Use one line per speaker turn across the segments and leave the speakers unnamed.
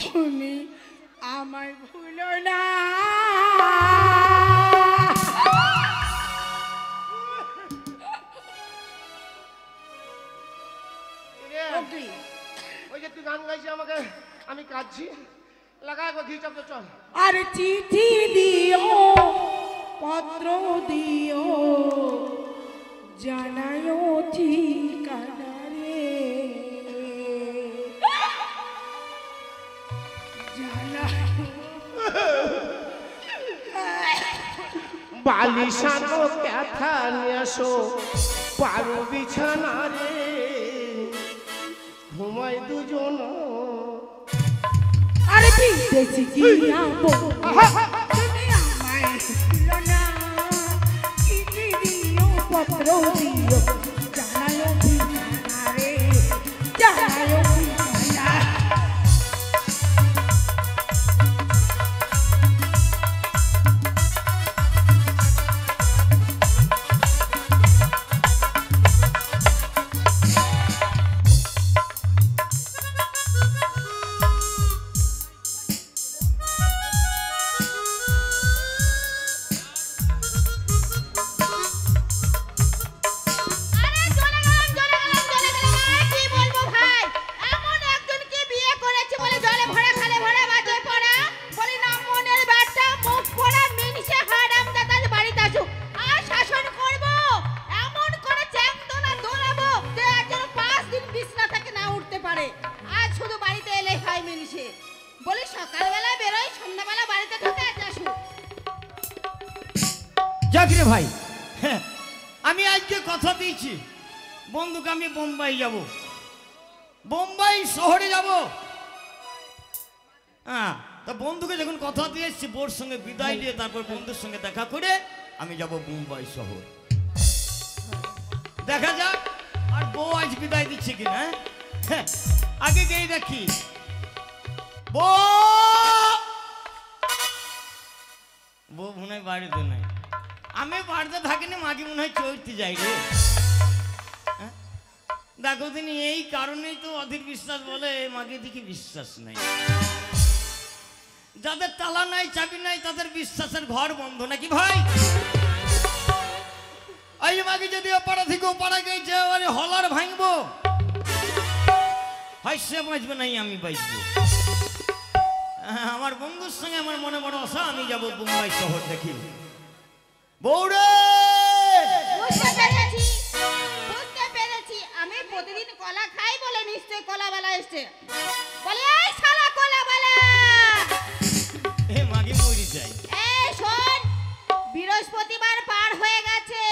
তুমি আমায় ভুলো না।
ওই যে তুই গান গাইছি আমাকে, আমি কাঁদছি, লাগা গো ঘি চাপ চল।
আর চিঠি দিও পত্র দিও জানায়ো ঠিকানা রে,
বালিশানো ব্যথা নিয়ে আসো পারো বিছানা রে, ঘুমাই দুজন।
আরে বিদেশি গিয়াবো তুমি আমায় ভুলো না, চিঠি দিও পত্র দিও জানায়ো ঠিকানা রে, জানায়ো ঠিকানা।
জাকিরে ভাই, আমি আজকে কথা দিয়েছি বন্ধুকে আমি বোম্বাই যাব, বোম্বাই শহরে যাব। হ্যাঁ, তা বন্ধুকে যখন কথা দিয়ে এসছি বোর সঙ্গে বিদায় দিয়ে তারপর বন্ধুর সঙ্গে দেখা করে আমি যাব বোম্বাই শহর। দেখা যাক আর বউ আজ বিদায় দিচ্ছে কিনা। হ্যাঁ, আগে গিয়ে দেখি। বউ মনে হয় বাড়িতে নাই, আমি বাড়িতে থাকিনি, মাকে মনে হয় চলতে যাই রে। দেখো তিনি এই কারণেই তো অধীর বিশ্বাস বলে মাকে দেখি বিশ্বাস নাই। যাদের তালা নাই চাবি নাই তাদের বিশ্বাসের ঘর বন্ধ নাকি ভাই? এই মাকে যদি ওপাড়া থেকে ওপাড়া গেছে হলার ভাঙবো, হয় সে বাঁচবে নাই আমি বাঁচবো। আমার বন্ধুর সঙ্গে আমার মনে বড় আশা, আমি যাবো বোম্বাই শহর দেখি। বৌরে
বুঝতে পেরেছি, বুঝতে পেরেছি। আমি প্রতিদিন কলা খাই বলে নিশ্চয়ই কলাওয়ালা এসছে। বলে এই শালা কলাওয়ালা,
এ মাগে মরি যাই।
এই শোন, বৃহস্পতিবার পার হয়ে গেছে,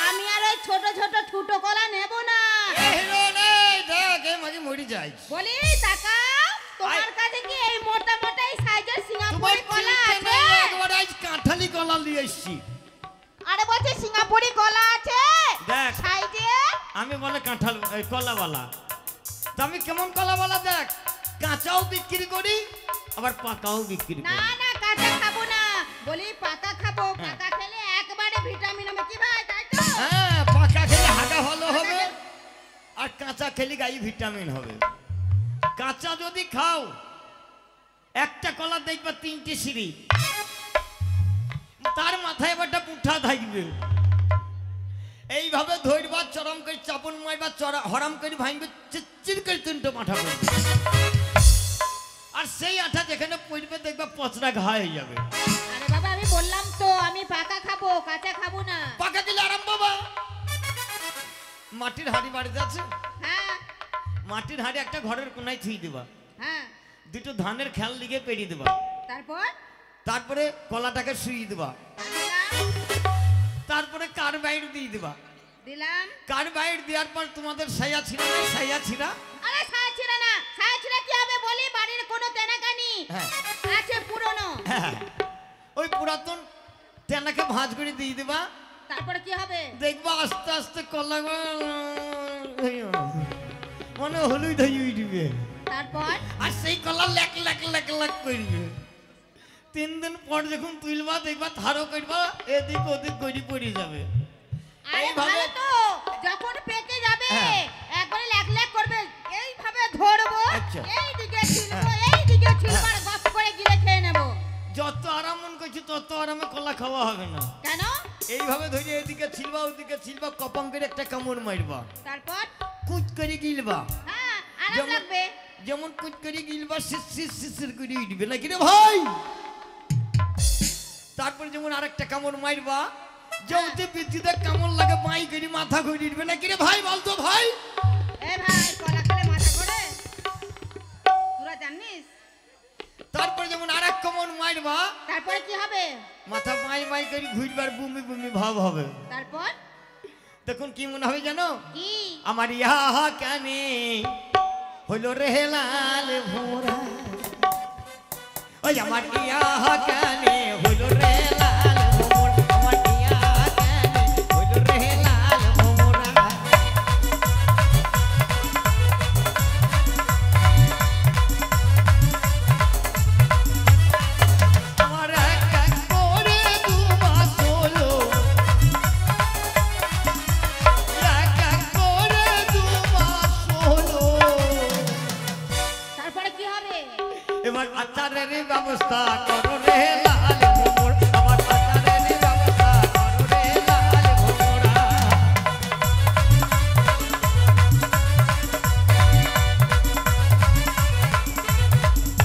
আমি আর ওই ছোট ছোট ঠুটো কলা নেব না।
এ হিরো নেই, দেখ এ মাগে মরি যাই।
বলি তাকাও, তোমার কাছে কি এই মোটা মোটা এই সাইজের সিঙ্গাপুরি কলা আছে?
একবার আজ কাঁঠালি কলা নিয়ে এসেছি।
আরে বলছি সিঙ্গাপুরি কলা আছে
দেখ
সাইজে।
আমি বলে কাঁঠাল কলাওয়ালা, তা আমি কেমন কলাওয়ালা দেখ, কাঁচাও বিক্রি করি আবার পাকাও বিক্রি করি।
না না, কাঁচা খাবো না, বলি পাকা খাবো। পাকা খেলে একবারে ভিটামিন হবে কি ভাই, তাই তো?
হ্যাঁ, পাকা খেলে হাগা ভালো হবে আর কাঁচা খেলে গায়ে ভিটামিন হবে। কাঁচা যদি খাও একটা কলা দেখবা 3টে সিঁড়ি, তার মাথায় একটা পুঁঠা থাকবে, এইভাবে ধরবা চরম করে চাপন মারবা, হরাম করে ভাঙবে, চির করে 3টে মাথা পড়বে, আর সেই আঠা যেখানে পড়বে দেখবা পচড়া ঘা হয়ে যাবে।
আরে বাবা, আমি বললাম তো আমি পাকা খাবো, কাঁচা খাবো না।
পাকা গেলে আরাম বাবা। মাটির হাঁড়ি বাড়িতে আছে?
হ্যাঁ
মাটির হাঁড়ি একটা ঘরের কোনায় থুই দেবা,
হ্যাঁ।
দুটো ধানের খেয়াল লিগে পেরিয়ে দেবা,
তারপর
তারপরে কলাটাকে শুয়ে দেবা,
দিলাম
তারপরে কার্বাইড দিয়ে দেবা।
দিলাম।
কার্বাইড দেওয়ার পর তোমাদের সাইয়া ছিঁড়া না, সাইয়া ছিঁড়া।
আরে ছায়া ছিঁড়া না, ছায়া ছিঁড়া কি হবে বলি, বাড়ির কোনো তেনাকানি
হ্যাঁ
আছে পুরনো।
হ্যাঁ, ওই পুরাতন তেনাকে ভাঁজ করে দিয়ে দেবা।
তারপরে কি হবে
দেখবা আস্তে আস্তে কলা মানে হলুদ হয়ে উঠবে,
তারপর?
আর সেই কলা লেক লেক লেক লেক করবে। 3 দিন পর যখন তুলবা দেখবা ধারো করবা, এদিক ওদিক গড়ি পড়ে যাবে।
আরে ভালো তো, যখন পেকে যাবে একবারে লেক লেক করবে, এইভাবে ধরবো,
আচ্ছা।
এইদিকে ছিলবো, এইদিকে ছিলবো,
তত আরামে কলা খাওয়া হবে না।
কেন?
এইভাবে ধরে এদিকে ছিলবা ওদিকে ছিলবা কপাম করে একটা কামড় মারবা,
তারপর
কুচ করে গিলবা।
হ্যাঁ আরাম
যেমন-
লাগবে।
যেমন কুচ করে গিলবা শির করে উঠবে নাকি রে ভাই। তারপরে যেমন আরেকটা কামড় মারবা, যেমন বিদ্যুতে কামড় লাগে বাই করে মাথা ঘুরে উঠবে নাকি রে ভাই, বলতো ভাই।
এ ভাই কলা খেলে মাথা ঘোরে, তোরা জানিস?
তারপরে যেমন আরেক কামড় মারবা,
তারপরে কি হবে?
মাথা বাই বাই করে ঘুরবার বুমি বুমি ভাব হবে।
তারপর
তখন কি মনে হবে জানো?
কি?
আমার ইহা কানে হইল রে লাল ভোরা, ওই আমার ইহা কানে হইল রে লাল ভোরা, আমার ইহা কানে হইল রে লাল ভোরা। আমার এক এক করে 2 মাস হলো, এক এক করে 2 মাস হলো।
তারপরে কি হবে?
এবার আচারের ব্যবস্থা করো রে লাল ভোমর, আমার আচারের ব্যবস্থা করো রে লাল ভোমরা।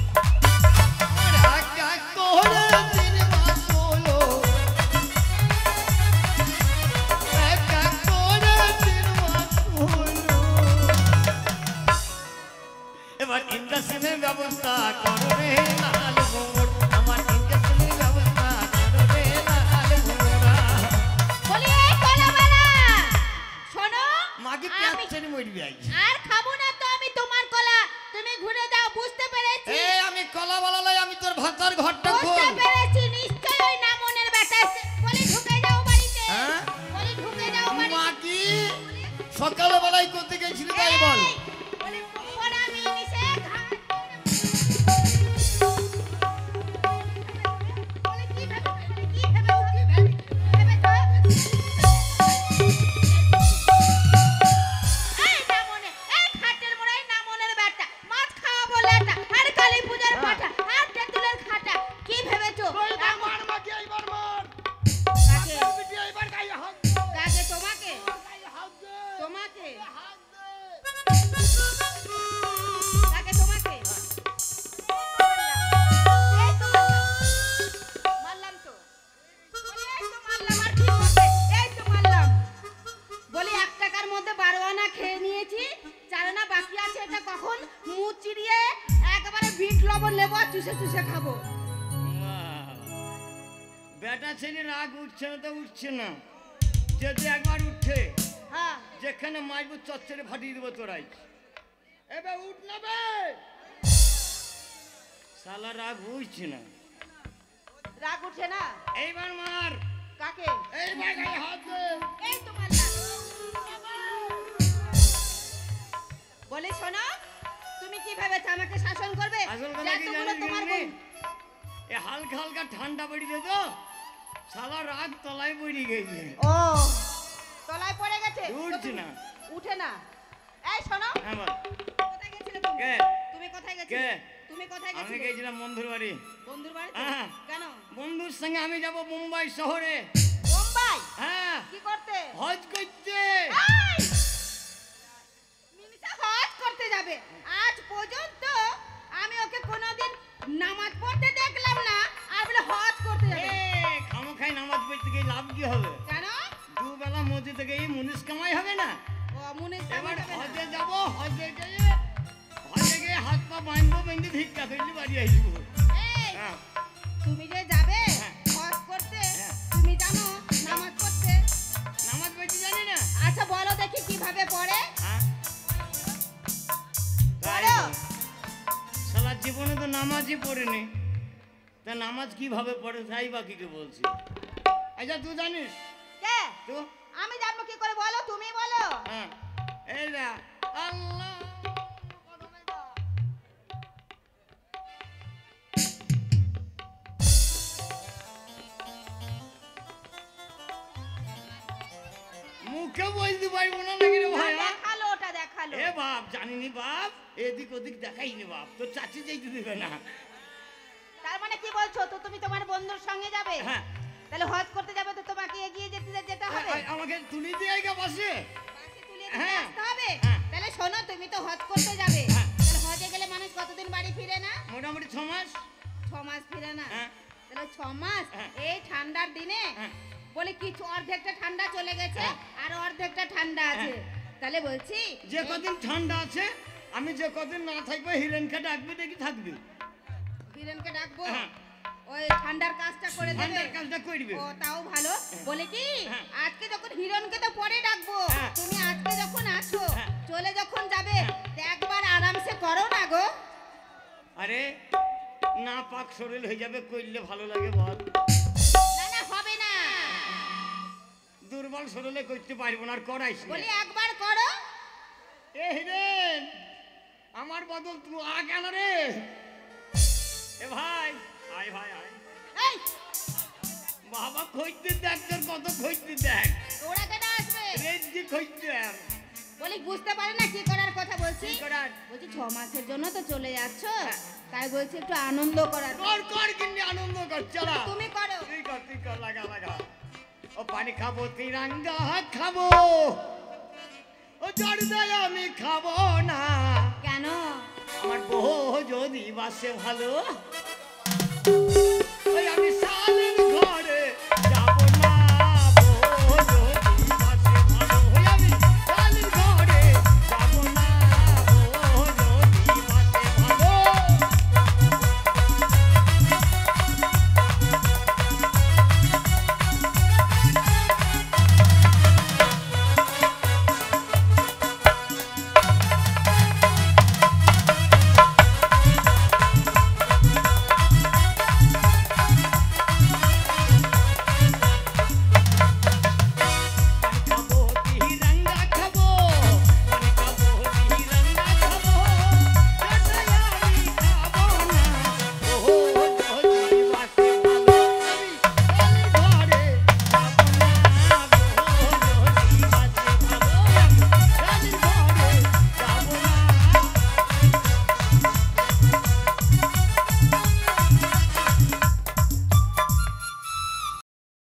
আমার এক এক করে 3 মাস হলো, এক এক করে 3 মাস হলো। এবার ইন্ডাস্ট্রির ব্যবস্থা করো রে লাল ভোমর, আমার ইন্ডাস্ট্রির ব্যবস্থা করো রে লাল ভোমরা।
বলি এই কলাওয়ালা শোনো,
মাকে
আমি
ক্যাপচারে মরবি আই।
আর খাবো না তো আমি তোমার কলা, তুমি ঘুরে যাও। বুঝতে পেরেছি,
এই আমি কলা বলালাই, আমি তোর ভাতার ঘরটা
বুঝতে
খোল।
পেরেছি। নিশ্চয়ই ওই নামনের বেটা এসে- বলি ঢুকে যাও বাড়িতে,
হ্যাঁ?
বলি ঢুকে যাও বাড়িতে।
মা কি সকালবেলায় করতে গেছিলি তাই বল।
এই, বলি পোড়ামি নিষেধ, বলি কি ভেবে, কি ভেবে, ভেবে তো? এই নামনে, এই খাটের মোড়াই নামনের বেটা, মাছ খাওয়া বলে এটা, আর কালী পূজার পাঠা, আর তেঁতুলের খাটা, কি ভেবেছো?
এইবার মার মাকে, এইবার মার।
কাকে?
বিটি এইবার গায়ে হাত দে,
কাকে? তোমাকে?
গায়ে হাত দে,
তোমাকে?
হাত দে।
কাকে? তোমাকে? এই তো মারলাম তো। বলি এই তো মারলাম, আর কি করবে? এই তো মারলাম। বলি 1 টাকার মধ্যে 12 আনা খেয়ে নিয়েছি, 4 আনা বাকি আছে। এটা কখন মুখ চিরিয়ে একেবারে বিট লবণ নেবো আর চুষে চুষে খাবো।
বেটা ছেলে রাগ উঠছে না তো উঠছে না, যদি একবার উঠে
হ্যাঁ
যেখানে মারবো চচ্চরে ফাটিয়ে দেবো তোরাই।
এবার উঠ না বে।
শালা রাগ উঠছে না,
রাগ উঠছে না?
এইবার মার।
কাকে?
এইবার গায়ে হাত দে।
এই তো মারলাম। বলি শোনো, তুমি কি ভেবেছো আমাকে শাসন করবে?
আসল কথা কি
যতগুলো
জানিস
তোমার
গিন্নি?
গুণ-
এ হালকা হালকা ঠান্ডা পড়িছে তো, শালা রাগ তলায় পড়ে গেছে।
ও তলায় পড়ে গেছে, তো
উঠছে
তুমি-
না।
উঠে না। এই শোনো,
হ্যাঁ বল।
কোথায় গেছিলে তুমি?
কে?
তুমি কোথায়
কে?
গেছিলে? তুমি কোথায়
আমি
গেছিলে?
গেছিলাম বন্ধুর বাড়ি।
বন্ধুর বাড়িতে?
হ্যাঁ।
কেন?
বন্ধুর সঙ্গে আমি যাব মুম্বাই শহরে।
বোম্বাই?
হ্যাঁ,
কি করতে?
হজ করতে।
এই! মিনিসা হজ করতে যাবে। আজ পর্যন্ত আমি ওকে কোনোদিন নামাজ পড়তে দেখলাম না, আর বলে হজ করতে
এ
যাবে।
খামোখাই নামাজ পড়তে গিয়ে লাভ কি হবে?
কেন?
দুবেলা মসজিদে গিয়ে মুনিশ কামাই হবে না?
ও মুনিস
এবার
যাবে না।
হজে যাব, হজে গিয়ে হাত পা বাঁধবো, বেঁধে ভিক্ষা করলে বাড়ি আসবো।
এই,
হ্যাঁ,
তুমি যে যাবে
হ্যাঁ।
হজ করতে,
হ্যাঁ।
তুমি জানো নামাজ পড়তে?
নামাজ পড়তে জানি না।
আচ্ছা বলো দেখি কিভাবে পড়ে?
হ্যাঁ, তাই
বলো।
তো। শালা জীবনে তো নামাজই পড়েনি, তা নামাজ কিভাবে পড়ে তাই বা কি বলছি। আচ্ছা তুই জানিস?
কে?
তুই?
আমি জানবো কি করে, বলো, তুমি বলো।
হ্যাঁ, এই না আল্লাহ। মুখে বলতে পারবো না নাকি রে
না,
ভাই?
দেখালো, ওটা দেখালো।
এ বাপ জানিনি বাপ, এদিক ওদিক দেখাইনি বাপ, তোর চাচি যাইতে দেবে না।
তা তার মানে কি বলছো তো তুমি তোমার বন্ধুর সঙ্গে যাবে?
হ্যাঁ।
তাহলে হজ করতে যাবে তো তোমাকে এগিয়ে যেতে হবে।
আমাকে তুলি দিয়ে গা বসে।
বাসে তুলে দিতে
হ্যাঁ।
আসতে হবে।
হ্যাঁ।
তাহলে শোনো তুমি তো হজ করতে যাবে।
হ্যাঁ।
তাহলে হজে গেলে মানুষ কতদিন বাড়ি ফিরে না?
মোটামুটি 6 মাস।
6 মাস ফিরে না।
হ্যাঁ।
তাহলে 6 মাস
হ্যাঁ।
এই ঠান্ডার দিনে
হ্যাঁ।
বলে কি অর্ধেকটা ঠান্ডা চলে গেছে
হ্যাঁ।
আর অর্ধেকটা ঠান্ডা আছে। তাহলে বলছি
যে কদিন ঠান্ডা আছে আমি যে কদিন না থাকবো হিরেনকে ডাকবি দেখি থাকবি।
বীরেনকে ডাকবো
হ্যাঁ।
ওই ঠান্ডার কাজটা করে দেবে।
ঠান্ডার কাজটা করবে।
ও তাও ভালো। বলে কি
হ্যাঁ।
আজকে যখন হিরণকে তো পরে ডাকবো,
হ্যাঁ।
তুমি আজকে যখন আসো
হ্যাঁ।
চলে যখন যাবে একবার আরামসে করো না গো।
আরে না পাক শরীর হয়ে যাবে করলে ভালো লাগে বল।
না না হবে না।
দুর্বল শরীরে করতে পারবো না আর করাইস না।
বলি একবার করো।
এ হিরেন আমার বদল তুই আ কেন রে? এ ভাই আয় ভাই আয়।
এই
বাবা খইতে দেখ তোর কত খইতে দেখ
তোরা কেন আসবে?
রেজি খইতে আর
বলি বুঝতে পারে না কি করার কথা বলছি।
কি করার?
বলছি 6 মাসের জন্য তো চলে যাচ্ছ,
হ্যাঁ।
তাই বলছি একটু আনন্দ করার।
কর কিনে আনন্দ কর চলা।
তুমি করো।
তুই কর লাগা। ও পানি খাবো তিরঙ্গা খাবো, ও জর্দাই আমি খাবো না।
কেন?
আমার বউ যদি বাসে ভালো